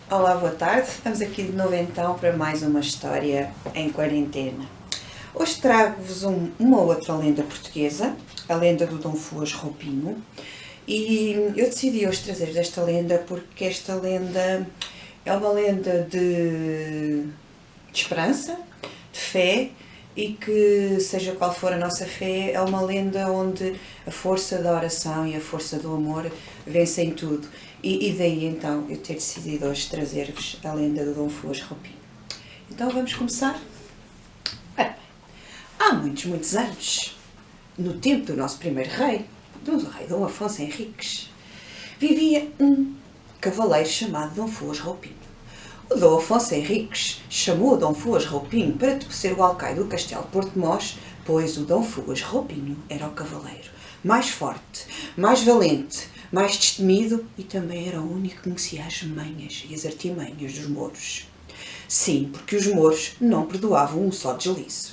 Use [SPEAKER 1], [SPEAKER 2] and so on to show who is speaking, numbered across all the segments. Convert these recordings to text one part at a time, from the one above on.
[SPEAKER 1] Olá, boa tarde. Estamos aqui de novo então para mais uma história em quarentena. Hoje trago-vos uma outra lenda portuguesa, a lenda do Dom Fuas Roupinho. E eu decidi hoje trazer-vos esta lenda porque esta lenda é uma lenda de esperança, de fé, e que, seja qual for a nossa fé, é uma lenda onde a força da oração e a força do amor vencem tudo. E daí então eu ter decidido hoje trazer-vos a lenda do Dom Fuas Roupinho. Então vamos começar? Há muitos anos, no tempo do nosso primeiro rei, do rei Dom Afonso Henriques, vivia um cavaleiro chamado Dom Fuas Roupinho. O Dom Afonso Henriques chamou Dom Fuas Roupinho para ser o alcaide do castelo de Portmós, pois o Dom Fuas Roupinho era o cavaleiro mais forte, mais valente, mais destemido e também era o único que conhecia as manhas e as artimanhas dos mouros. Sim, porque os mouros não perdoavam um só deslize.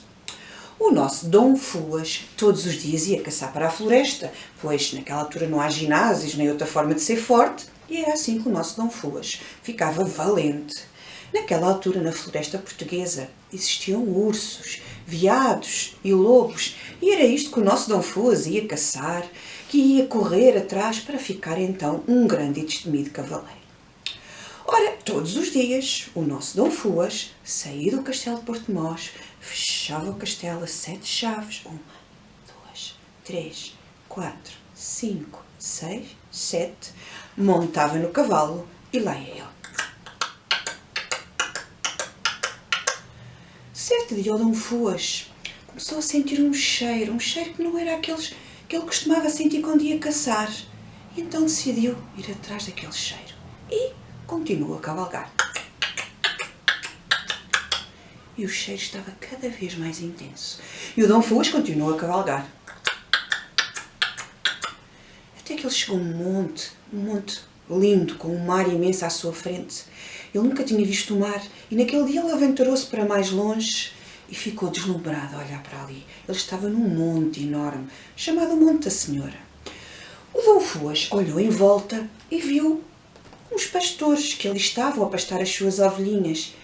[SPEAKER 1] O nosso Dom Fuas todos os dias ia caçar para a floresta, pois naquela altura não há ginásios nem outra forma de ser forte, e era assim que o nosso Dom Fuas ficava valente. Naquela altura, na floresta portuguesa, existiam ursos, veados e lobos, e era isto que o nosso Dom Fuas ia caçar, que ia correr atrás para ficar então um grande e destemido cavaleiro. Ora, todos os dias, o nosso Dom Fuas saía do castelo de Portmós, fechava o castelo a 7 chaves. 1, 2, 3, 4, 5, 6, 7. Montava no cavalo e lá ia ele. Certo dia o Dom Fuas começou a sentir um cheiro que não era aqueles que ele costumava sentir quando ia caçar. E então decidiu ir atrás daquele cheiro e continuou a cavalgar. E o cheiro estava cada vez mais intenso. E o Dom Fuas continuou a cavalgar. Até que ele chegou a um monte lindo, com um mar imenso à sua frente. Ele nunca tinha visto o mar e naquele dia ele aventurou-se para mais longe e ficou deslumbrado a olhar para ali. Ele estava num monte enorme, chamado Monte da Senhora. O Dom Fuas olhou em volta e viu uns pastores que ali estavam a pastar as suas ovelhinhas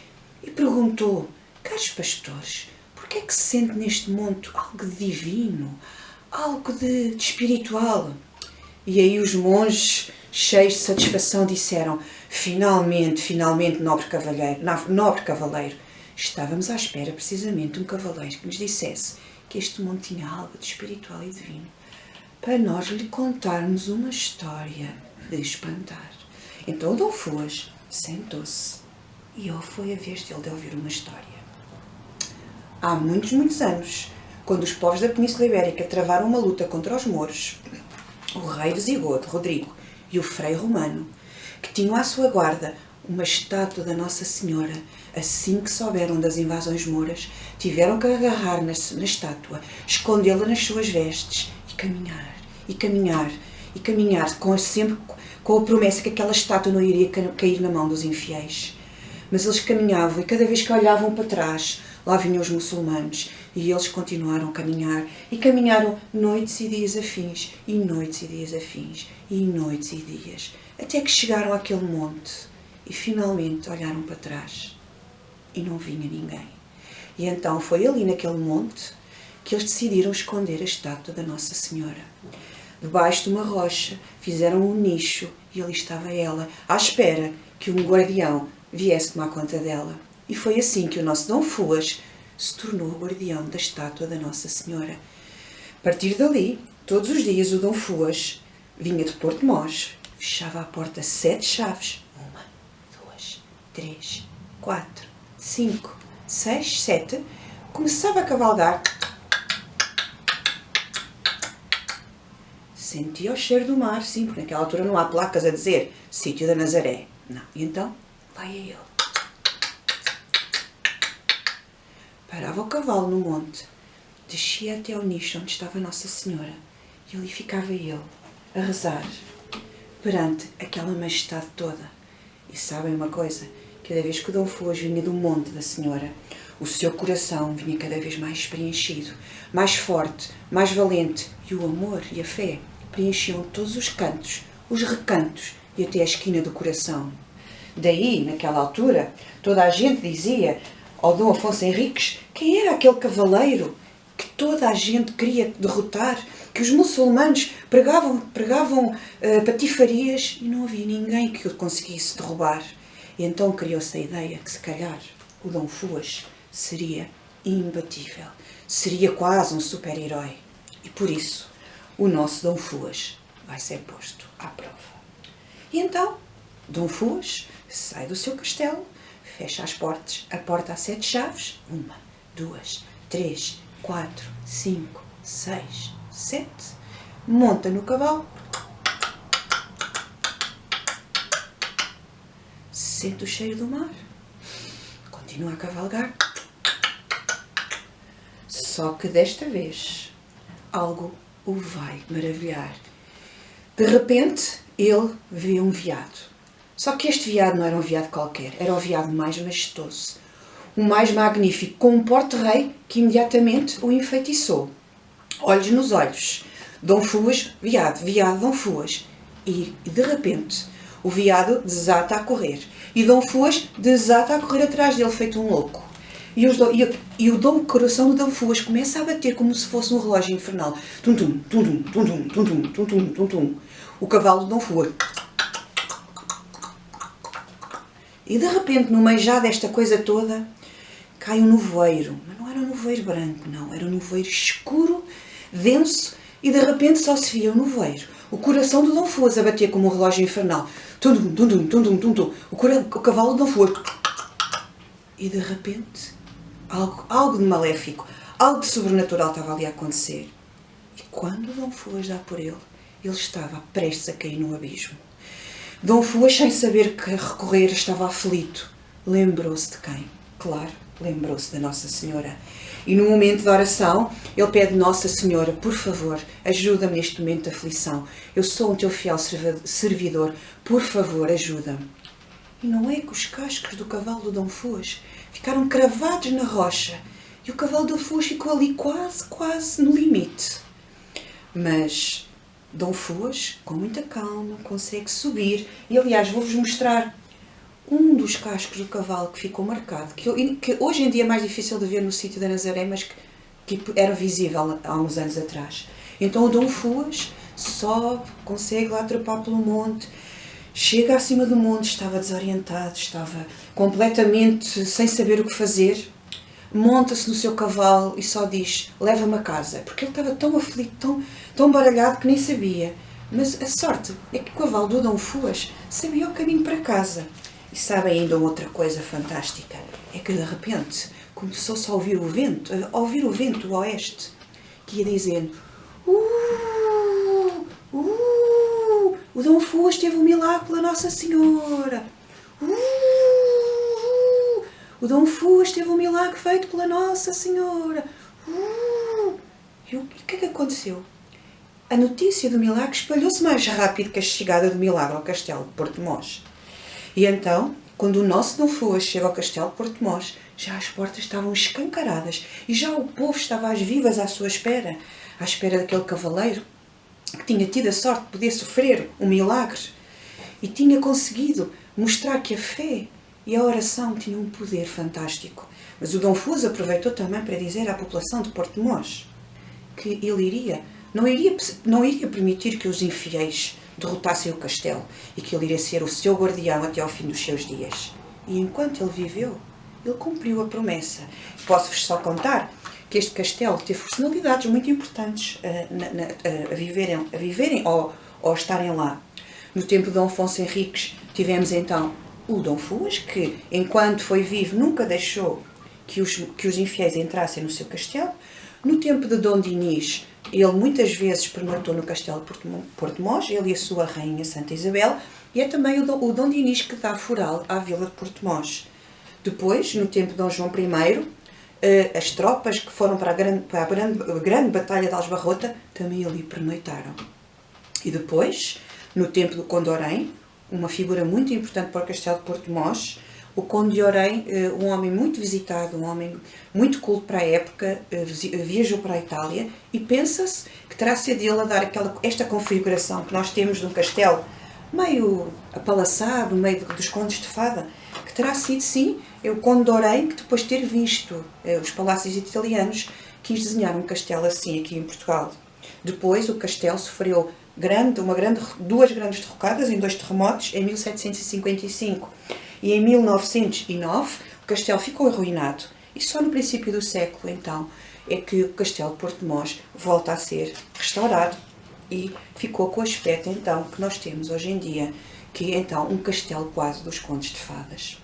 [SPEAKER 1] e perguntou: caros pastores, porquê é que se sente neste monte algo de divino, algo de espiritual? E aí os monges, cheios de satisfação, disseram: finalmente, nobre cavaleiro, estávamos à espera precisamente de um cavaleiro que nos dissesse que este monte tinha algo de espiritual e divino, para nós lhe contarmos uma história de espantar. Então o Dom Fuas sentou-se e foi a vez dele de ouvir uma história. Há muitos anos, quando os povos da Península Ibérica travaram uma luta contra os mouros, o rei visigodo, Rodrigo, e o frei romano, que tinham à sua guarda uma estátua da Nossa Senhora, assim que souberam das invasões mouras, tiveram que agarrar na estátua, escondê-la nas suas vestes e caminhar, sempre com a promessa que aquela estátua não iria cair na mão dos infiéis. Mas eles caminhavam e cada vez que olhavam para trás, lá vinham os muçulmanos e eles continuaram a caminhar e caminharam noites e dias afins e noites e dias afins e noites e dias, até que chegaram àquele monte e finalmente olharam para trás e não vinha ninguém. E então foi ali naquele monte que eles decidiram esconder a estátua da Nossa Senhora. Debaixo de uma rocha fizeram um nicho e ali estava ela, à espera que um guardião viesse tomar conta dela. E foi assim que o nosso Dom Fuas se tornou o guardião da estátua da Nossa Senhora. A partir dali, todos os dias o Dom Fuas vinha de Portmós, fechava a porta 7 chaves. 1, 2, 3, 4, 5, 6, 7. Começava a cavalgar. Sentia o cheiro do mar, sim, porque naquela altura não há placas a dizer Sítio da Nazaré. Não. E então, lá ia ele. Parava o cavalo no monte, descia até ao nicho onde estava Nossa Senhora e ali ficava ele, a rezar, perante aquela majestade toda. E sabem uma coisa? Cada vez que o Dom Fuas vinha do Monte da Senhora, o seu coração vinha cada vez mais preenchido, mais forte, mais valente, e o amor e a fé preenchiam todos os cantos, os recantos e até a esquina do coração. Daí, naquela altura, toda a gente dizia ao Dom Afonso Henriques quem era aquele cavaleiro que toda a gente queria derrotar, que os muçulmanos pregavam patifarias e não havia ninguém que o conseguisse derrubar. E então criou-se a ideia que, se calhar, o Dom Fuas seria imbatível, seria quase um super-herói. E por isso, o nosso Dom Fuas vai ser posto à prova. E então, Dom Fuas sai do seu castelo, fecha a porta a 7 chaves, 1, 2, 3, 4, 5, 6, 7, monta no cavalo, sente o cheiro do mar, continua a cavalgar, só que desta vez algo o vai maravilhar. De repente, ele vê um veado. Só que este veado não era um veado qualquer, era o veado mais majestoso, o mais magnífico, com um porte-rei que imediatamente o enfeitiçou. Olhos nos olhos. Dom Fuas, veado, Dom Fuas. E de repente, o veado desata a correr. E Dom Fuas desata a correr atrás dele, feito um louco. E o coração do Dom Fuas começa a bater como se fosse um relógio infernal. Tum-tum, tum-tum, tum-tum, tum-tum, tum-tum, tum-tum. O cavalo de Dom Fuas. E de repente, no meio já desta coisa toda, cai um nevoeiro. Mas não era um nevoeiro branco, não. Era um nevoeiro escuro, denso, e de repente só se via o nevoeiro. O coração do Dom Fuas a bater como um relógio infernal. Tum-tum, tum-tum, tum-tum, tum-tum. O cavalo de Dom Fuas. E de repente, algo de maléfico, algo de sobrenatural estava ali a acontecer. E quando Dom Fuas dá por ele estava prestes a cair no abismo. Dom Fuas, sem saber que recorrer, estava aflito. Lembrou-se de quem? Claro, lembrou-se da Nossa Senhora. E no momento da oração, ele pede: Nossa Senhora, por favor, ajuda-me neste momento de aflição. Eu sou um teu fiel servidor, por favor, ajuda-me. E não é que os cascos do cavalo do Dom Fuas ficaram cravados na rocha e o cavalo do Dom Fuas ficou ali quase no limite. Mas Dom Fuas, com muita calma, consegue subir. E, aliás, vou-vos mostrar um dos cascos do cavalo que ficou marcado, que hoje em dia é mais difícil de ver no sítio da Nazaré, mas que era visível há uns anos atrás. Então o Dom Fuas sobe, consegue lá trepar pelo monte, chega acima do monte, estava desorientado, estava completamente sem saber o que fazer, monta-se no seu cavalo e só diz: leva-me a casa, porque ele estava tão aflito, tão baralhado que nem sabia. Mas a sorte é que o cavalo do Dom Fuas sabia o caminho para casa. E sabe ainda outra coisa fantástica, é que de repente começou-se a ouvir o vento do oeste, que ia dizendo: o Dom Fuas teve um milagre pela Nossa Senhora. O Dom Fuas teve um milagre feito pela Nossa Senhora. E o que é que aconteceu? A notícia do milagre espalhou-se mais rápido que a chegada do milagre ao castelo de Portmós. E então, quando o nosso Dom Fuas chega ao castelo de Portmós, já as portas estavam escancaradas e já o povo estava às vivas à sua espera, à espera daquele cavaleiro que tinha tido a sorte de poder sofrer um milagre e tinha conseguido mostrar que a fé e a oração tinham um poder fantástico. Mas o Dom Fuas aproveitou também para dizer à população de Portmós que ele não iria permitir que os infiéis derrotassem o castelo e que ele iria ser o seu guardião até ao fim dos seus dias. E enquanto ele viveu, ele cumpriu a promessa. Posso-vos só contar que este castelo teve personalidades muito importantes a viverem ou estarem lá. No tempo de Dom Afonso Henriques tivemos então o Dom Fuas, que enquanto foi vivo nunca deixou que os infiéis entrassem no seu castelo. No tempo de Dom Dinis, ele muitas vezes pernoitou no castelo de Portmós, ele e a sua rainha Santa Isabel, e é também o Dom Dinis que dá foral à vila de Portmós. Depois, no tempo de Dom João I, as tropas que foram para a grande Batalha de Aljubarrota também ali pernoitaram. E depois, no tempo do Conde Orém, uma figura muito importante para o castelo de Portmós, o Conde de Orém, um homem muito visitado, um homem muito culto para a época, viajou para a Itália e pensa-se que terá sido ele a dar esta configuração que nós temos de um castelo meio apalaçado, no meio dos contos de fada, que terá sido, sim, o Conde de Orem, que depois de ter visto os palácios italianos, quis desenhar um castelo assim aqui em Portugal. Depois o castelo sofreu duas grandes derrocadas em dois terremotos, em 1755 e em 1909. O castelo ficou arruinado e só no princípio do século, então, é que o castelo de Porto de Mós volta a ser restaurado e ficou com o aspecto, então, que nós temos hoje em dia, que é, então, um castelo quase dos contos de fadas.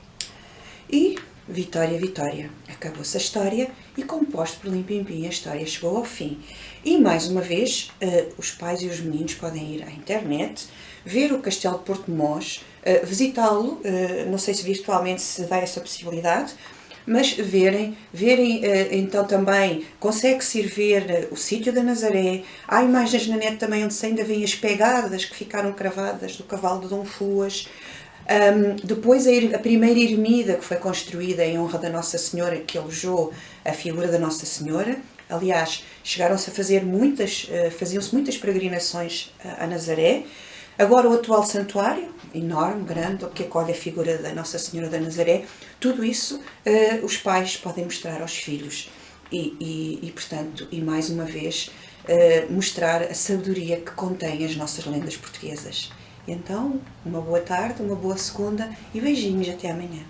[SPEAKER 1] E, vitória, vitória, acabou-se a história e, composto por Limpimpim, a história chegou ao fim. E, mais uma vez, os pais e os meninos podem ir à internet, ver o Castelo de Porto de Mós, visitá-lo, não sei se virtualmente se dá essa possibilidade, mas verem então também, consegue-se ir ver o sítio da Nazaré. Há imagens na net também onde se ainda vêem as pegadas que ficaram cravadas do cavalo de Dom Fuas. Depois a primeira ermida que foi construída em honra da Nossa Senhora, que alojou a figura da Nossa Senhora. Aliás, chegaram-se a fazer faziam-se muitas peregrinações a Nazaré. Agora o atual santuário, enorme, grande, que acolhe a figura da Nossa Senhora da Nazaré, tudo isso os pais podem mostrar aos filhos e portanto, e mais uma vez, mostrar a sabedoria que contém as nossas lendas portuguesas. Então, uma boa tarde, uma boa segunda e beijinhos, até amanhã.